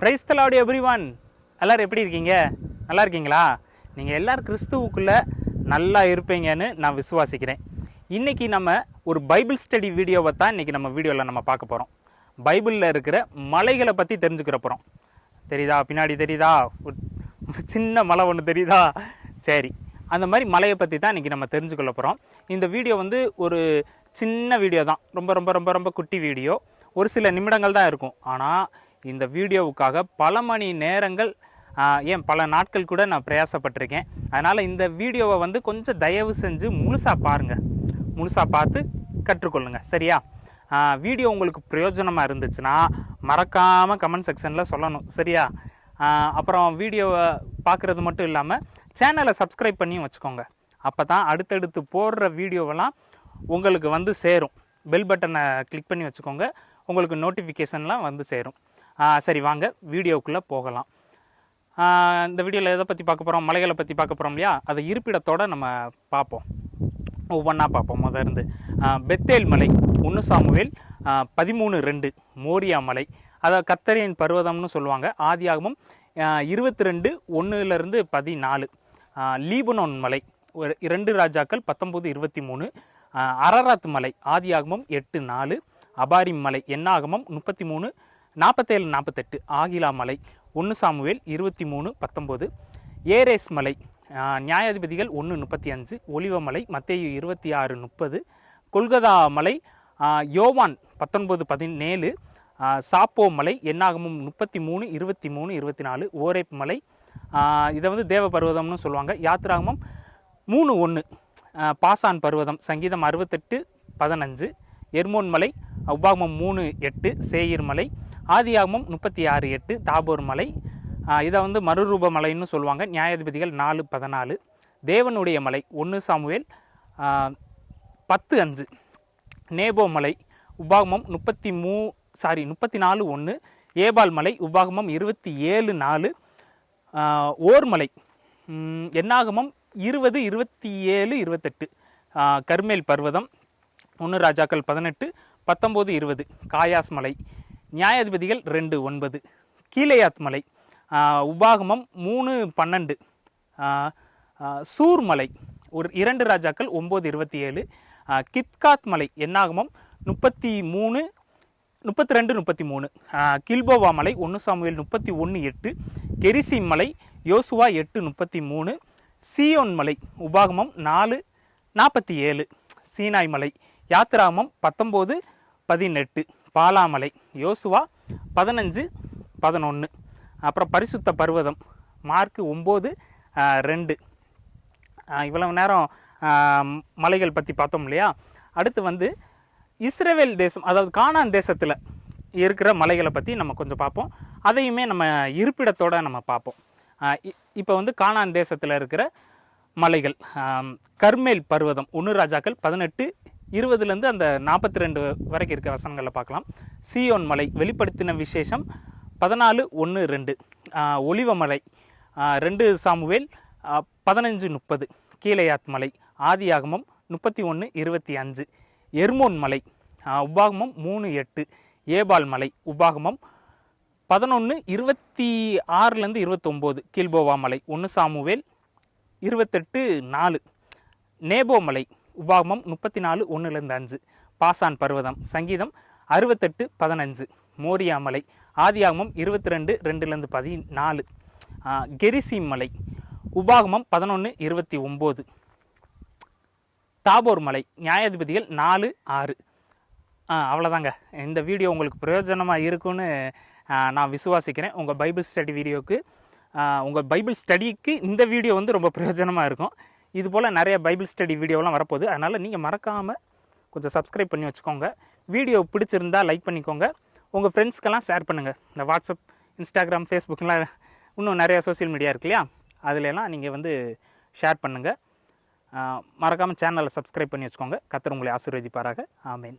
Praise the Lord everyone. எல்லாரும் எப்படி இருக்கீங்க? நல்லா இருக்கீங்களா? நீங்கள் எல்லோரும் கிறிஸ்துவுக்குள்ளே நல்லா இருப்பீங்கன்னு நான் விசுவாசிக்கிறேன். இன்றைக்கி நம்ம ஒரு பைபிள் ஸ்டடி வீடியோவை தான் இன்றைக்கி நம்ம வீடியோவில் நம்ம பார்க்க போகிறோம். பைபிளில் இருக்கிற மலைகளை பற்றி தெரிஞ்சுக்கிற போகிறோம். தெரியுதா? பின்னாடி தெரியுதா? சின்ன மலை ஒன்று தெரியுதா? சரி, அந்த மாதிரி மலையை பற்றி தான் இன்றைக்கி நம்ம தெரிஞ்சுக்கொள்ள போகிறோம். இந்த வீடியோ ஒரு சின்ன வீடியோ தான், ரொம்ப ரொம்ப ரொம்ப ரொம்ப குட்டி வீடியோ. ஒரு சில நிமிடங்கள் தான் இருக்கும். ஆனால் இந்த வீடியோவுக்காக பல மணி நேரங்கள், ஏன் பல நாட்கள் கூட நான் பிரயாசப்பட்டிருக்கேன். அதனால் இந்த வீடியோவை கொஞ்சம் தயவு செஞ்சு முழுசாக பாருங்கள், முழுசாக பார்த்து கற்றுக்கொள்ளுங்கள். சரியா? வீடியோ உங்களுக்கு பிரயோஜனமாக இருந்துச்சுன்னா மறக்காமல் கமெண்ட் செக்ஷனில் சொல்லணும். சரியா? அப்புறம் வீடியோவை பார்க்குறது மட்டும் இல்லாமல் சேனலை சப்ஸ்கிரைப் பண்ணியும் வச்சுக்கோங்க. அப்போ தான் அடுத்தடுத்து போடுற வீடியோவெல்லாம் உங்களுக்கு சேரும். பெல் பட்டனை கிளிக் பண்ணி வச்சுக்கோங்க, உங்களுக்கு நோட்டிஃபிகேஷன்லாம் சேரும். சரி, வாங்க வீடியோக்குள்ளே போகலாம். இந்த வீடியோவில் எதை பற்றி பார்க்க போகிறோம்? மலைகளை பற்றி பார்க்க போகிறோம் இல்லையா? அதை இருப்பிடத்தோடு நம்ம பார்ப்போம், ஒவ்வொன்றா பார்ப்போம். முதல்ல பெத்தேல் மலை 1 சாமுவேல் 13:2. மோரியா மலை, அதை கர்த்தரின் பர்வதம்னு சொல்லுவாங்க. ஆதியாகமம் 22:1-14. லீபனோன் மலை 2 ராஜாக்கள் 19:23. அரராத் மலை ஆதியாகமம் 8:4. அபாரிம் மலை என்னாகமம் 47:48. ஆகிலா மலை 1 சாமுவேல் 23:19. ஏரேஸ் மலை நியாயாதிபதிகள் 1:35. ஒலிவமலை மத்தேயு 26:30. கொல்கதா மலை யோவான் 19:17. சாப்போ மலை என்னாகமும் 33:23-24. ஓரேப் மலை, இதை தேவ பர்வதம்னு சொல்லுவாங்க. யாத்திராகமம் 3:1. பாசான் பர்வதம் சங்கீதம் 68:15. எர்மோன் மலை உபாகமம் 3:8. சேயிர் மலை ஆதியாகமம் 36:8. தாபோர் மலை, இதை மறுரூப மலைன்னு சொல்லுவாங்க. நியாயாதிபதிகள் 4:14. தேவனுடைய மலை 1 சாமுவேல் 10:5. நேபோ மலை உபாகமம் 34:1. ஏபால் மலை உபாகமம் 27:4. ஓர் மலை என்னாகமம் 20:27-28. கர்மேல் பர்வதம் 1 ராஜாக்கள் 18:19-20. காயாஸ் மலை நியாயாதிபதிகள் 2:9. கீலேயாத் மலை உபாகமம் 3:12. சூர் மலை 2 ராஜாக்கள் 9:27. கித்காத் மலை என்னாகமம் 32:33. கில்போவா மலை 1 சாமுவேல் 31:8. கெரிசீம் மலை யோசுவா 8:33. சீயோன் மலை உபாகமம் 4:47. சீனாய் மலை யாத்திராகமம் 19:18. பாலாமலை யோசுவா 15:11. அப்புறம் பரிசுத்த பர்வதம் மார்க்கு 9:2. இவ்வளவு நேரம் மலைகள் பற்றி பார்த்தோம் இல்லையா? அடுத்து இஸ்ரவேல் தேசம், அதாவது கானான் தேசத்தில் இருக்கிற மலைகளை பற்றி நம்ம கொஞ்சம் பார்ப்போம். அதையுமே நம்ம இருப்பிடத்தோடு நம்ம பார்ப்போம். இப்போ கானான் தேசத்தில் இருக்கிற மலைகள், கர்மேல் பர்வதம் 1 ராஜாக்கள் 18:20 அந்த 42 வரைக்கும் இருக்க வசனங்களில் பார்க்கலாம். சீயோன் மலை வெளிப்படுத்தின விசேஷம் 14:1-2. ஒலிவமலை 2 சாமுவேல் 15:30. கீலேயாத் மலை ஆதியாகமம் 31:25. எர்மோன் மலை உபாகமம் 3:8. ஏபால் மலை உபாகமம் 11:26-29. கில்போவா மலை 1 சாமுவேல் 28:4. நேபோ மலை உபாகமம் 34:1-5. பாசான் பர்வதம் சங்கீதம் 68:15. மோரியா மலை ஆதியாகமம் 22:2-14. கெரிசீம் மலை உபாகமம் 11:29. தாபோர் மலை நியாயாதிபதிகள் 4:6. அவ்வளோதாங்க. இந்த வீடியோ உங்களுக்கு பிரயோஜனமாக இருக்குன்னு நான் விசுவாசிக்கிறேன். உங்கள் பைபிள் ஸ்டடி வீடியோவுக்கு, உங்கள் பைபிள் ஸ்டடிக்கு இந்த வீடியோ ரொம்ப பிரயோஜனமாக இருக்கும். இதுபோல் நிறைய பைபிள் ஸ்டடி வீடியோலாம் வரப்போகுது. அதனால் நீங்கள் மறக்காமல் கொஞ்சம் சப்ஸ்கிரைப் பண்ணி வச்சுக்கோங்க. வீடியோ பிடிச்சிருந்தால் லைக் பண்ணிக்கோங்க. உங்கள் ஃப்ரெண்ட்ஸ்க்கெல்லாம் ஷேர் பண்ணுங்கள். இந்த வாட்ஸ்அப், இன்ஸ்டாகிராம், ஃபேஸ்புக்கெலாம் இன்னும் நிறையா சோசியல் மீடியா இருக்கு இல்லையா? அதிலெல்லாம் நீங்கள் ஷேர் பண்ணுங்கள். மறக்காமல் சேனலை சப்ஸ்கிரைப் பண்ணி வச்சுக்கோங்க. கர்த்தர் உங்களை ஆசீர்வதிப்பாராக. ஆமென்.